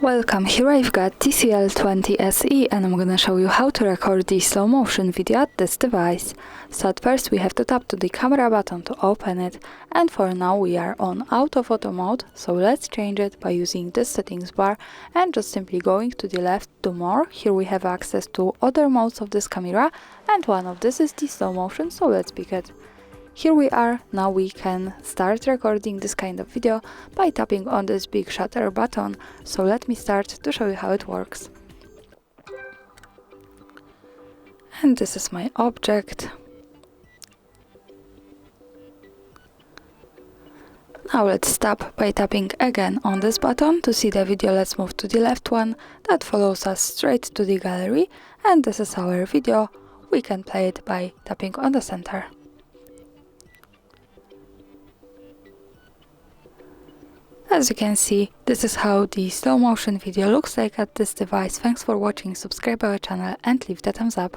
Welcome, here I've got TCL 20 SE and I'm gonna show you how to record the slow motion video at this device. So at first we have to tap to the camera button to open it, and for now we are on auto photo mode, so let's change it by using this settings bar and just simply going to the left to more. Here we have access to other modes of this camera and one of this is the slow motion, so let's pick it. Here we are, now we can start recording this kind of video by tapping on this big shutter button, so let me start to show you how it works. And this is my object. Now let's stop by tapping again on this button. To see the video, let's move to the left one, that follows us straight to the gallery, and this is our video. We can play it by tapping on the center. As you can see, this is how the slow motion video looks like at this device. Thanks for watching, subscribe our channel and leave the thumbs up.